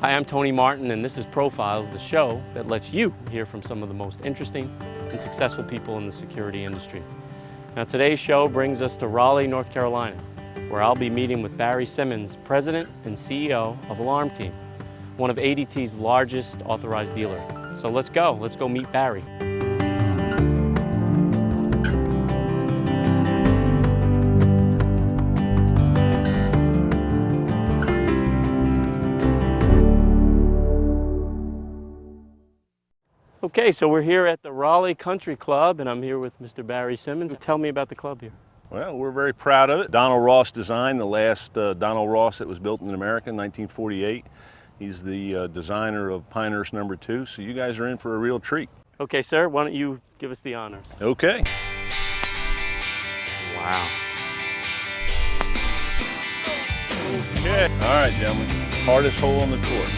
Hi, I'm Tony Martin, and this is Profiles, the show that lets you hear from some of the most interesting and successful people in the security industry. Now, today's show brings us to Raleigh, North Carolina, where I'll be meeting with Barry Simmons, President and CEO of Alarm Team, one of ADT's largest authorized dealers. So let's go meet Barry. Okay, so we're here at the Raleigh Country Club, and I'm here with Mr. Barry Simmons. Tell me about the club here. Well, we're very proud of it. Donald Ross designed the last Donald Ross that was built in America in 1948. He's the designer of Pinehurst No. 2, so you guys are in for a real treat. Okay, sir, why don't you give us the honor? Okay. Wow. Okay. All right, gentlemen. Hardest hole on the course.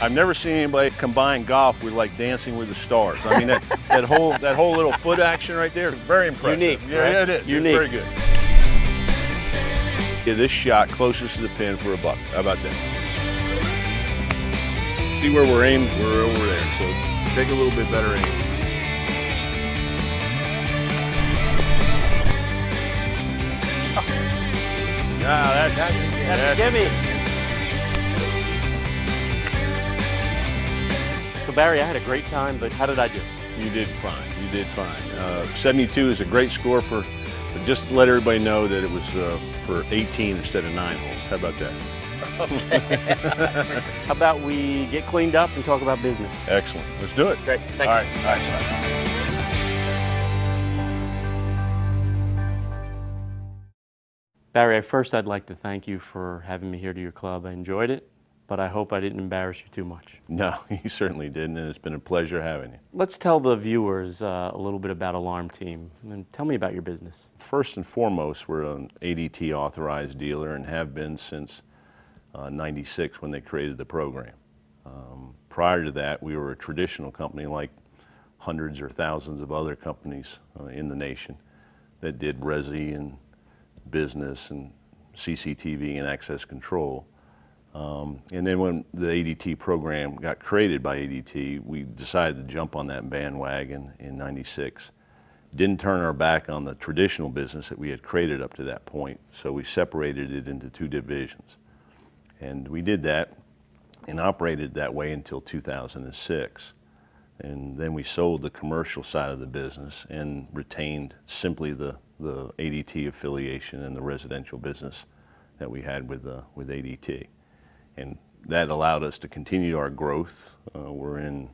I've never seen anybody combine golf with like Dancing with the Stars. I mean, that whole little foot action right there is very impressive. Unique. Yeah, right? it is. Unique. It's very good. Yeah, this shot closest to the pin for a buck. How about that? See where we're aimed? We're over there. So take a little bit better aim. That's a gimme. So Barry, I had a great time, but how did I do? You did fine. You did fine. 72 is a great score but just to let everybody know that it was for 18 instead of 9 holes. How about that? Okay. How about we get cleaned up and talk about business? Excellent. Let's do it. Great. Thank you. All right. Barry, first I'd like to thank you for having me here to your club. I enjoyed it, but I hope I didn't embarrass you too much. No, you certainly didn't, and it's been a pleasure having you. Let's tell the viewers a little bit about Alarm Team, and tell me about your business. First and foremost, we're an ADT authorized dealer and have been since 96 when they created the program. Prior to that, we were a traditional company like hundreds or thousands of other companies in the nation that did resi and business and CCTV and access control. And then when the ADT program got created by ADT, we decided to jump on that bandwagon in 96. Didn't turn our back on the traditional business that we had created up to that point, so we separated it into 2 divisions. And we did that and operated that way until 2006. And then we sold the commercial side of the business and retained simply the ADT affiliation and the residential business that we had with ADT. And that allowed us to continue our growth. We're in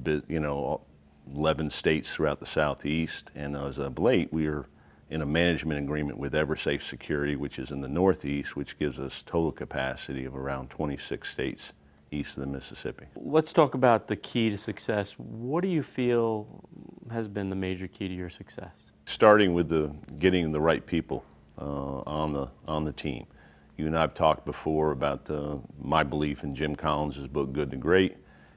11 states throughout the Southeast, and as of late, we are in a management agreement with EverSafe Security, which is in the Northeast, which gives us total capacity of around 26 states east of the Mississippi. Let's talk about the key to success. What do you feel has been the major key to your success? Starting with getting the right people on the team. You and I have talked before about my belief in Jim Collins' book, Good to Great.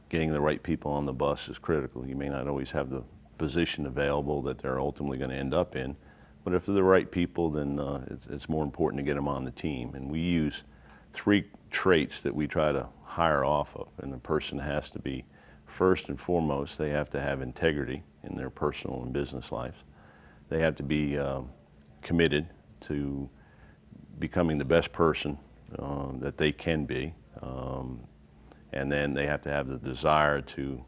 Getting the right people on the bus is critical. You may not always have the position available that they're ultimately going to end up in, but if they're the right people, then it's more important to get them on the team. And we use 3 traits that we try to hire off of, and the person has to be, first and foremost, they have to have integrity in their personal and business lives. They have to be committed to becoming the best person that they can be, and then they have to have the desire to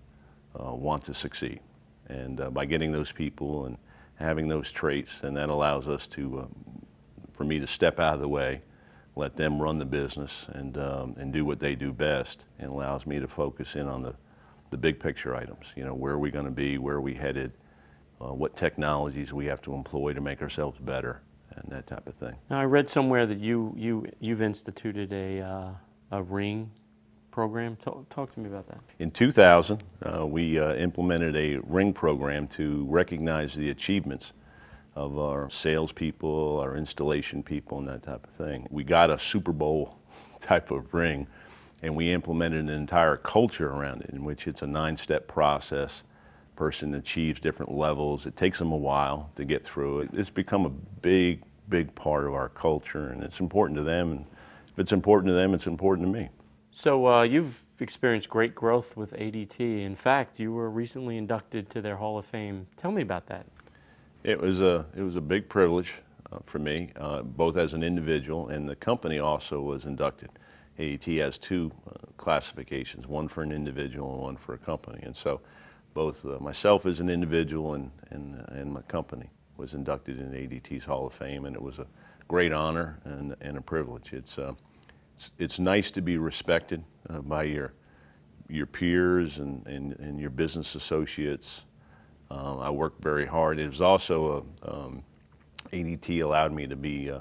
want to succeed. And by getting those people and having those traits, then that allows us to, for me to step out of the way, let them run the business and do what they do best, and allows me to focus in on the big picture items. You know, where are we going to be, where are we headed, what technologies we have to employ to make ourselves better, and that type of thing. Now, I read somewhere that you've instituted a ring program. Talk to me about that. In 2000, we implemented a ring program to recognize the achievements of our salespeople, our installation people, and that type of thing. We got a Super Bowl type of ring, and we implemented an entire culture around it, in which it's a 9-step process. Person achieves different levels. It takes them a while to get through it. It's become a big big part of our culture, and it's important to them. And if it's important to them, it's important to me. So you've experienced great growth with ADT. In fact, you were recently inducted to their Hall of Fame. Tell me about that. It was a big privilege for me, both as an individual, and the company also was inducted. ADT has two classifications, one for an individual and one for a company. And so both myself as an individual and my company was inducted in ADT's Hall of Fame, and it was a great honor and a privilege. It's nice to be respected by your peers and your business associates. I worked very hard. It was also ADT allowed me to be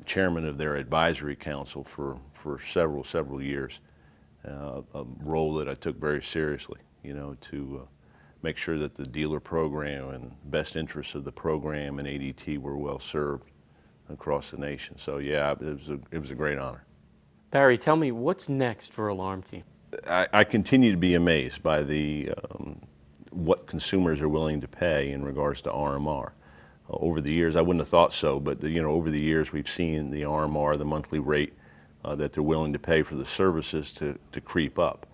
chairman of their advisory council for several years, a role that I took very seriously, to make sure that the dealer program and best interests of the program and ADT were well served across the nation. So yeah, it was a great honor. Barry, tell me, what's next for Alarm Team? I continue to be amazed by what consumers are willing to pay in regards to RMR. Over the years, I wouldn't have thought so, but over the years we've seen the RMR, the monthly rate that they're willing to pay for the services to creep up.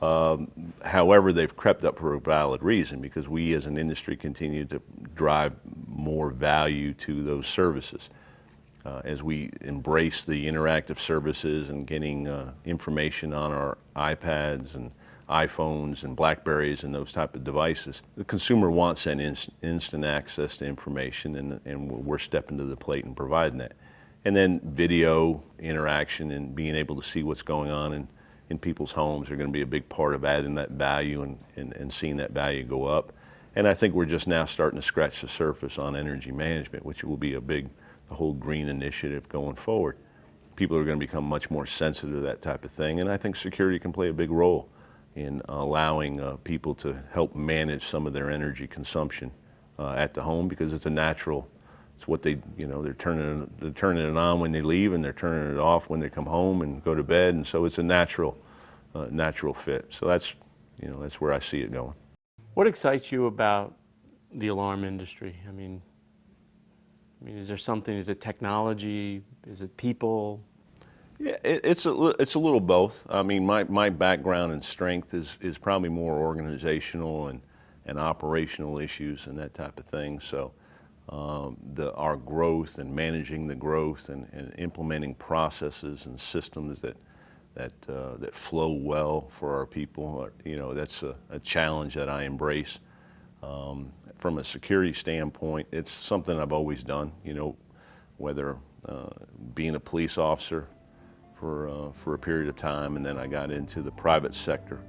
However, they've crept up for a valid reason, because we as an industry continue to drive more value to those services. As we embrace the interactive services and getting information on our iPads and iPhones and Blackberries and those type of devices, the consumer wants that instant access to information, and we're stepping to the plate and providing that. And then video interaction and being able to see what's going on in people's homes are going to be a big part of adding that value and seeing that value go up. And I think we're just now starting to scratch the surface on energy management, which will be the whole green initiative going forward. People are going to become much more sensitive to that type of thing, and I think security can play a big role in allowing people to help manage some of their energy consumption at the home, because it's it's what they're turning it on when they leave, and they're turning it off when they come home and go to bed, and so it's a natural fit. So that's where I see it going. What excites you about the alarm industry? I mean, is there something? Is it technology? Is it people? Yeah, it's a little both. I mean, my background and strength is probably more organizational and operational issues and that type of thing. So our growth and managing the growth and implementing processes and systems that flow well for our people, that's a challenge that I embrace. From a security standpoint, it's something I've always done. Whether being a police officer for a period of time, and then I got into the private sector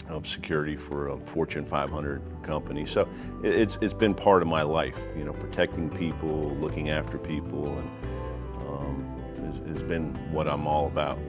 of security for a Fortune 500 company. So it's been part of my life, protecting people, looking after people, and has been what I'm all about.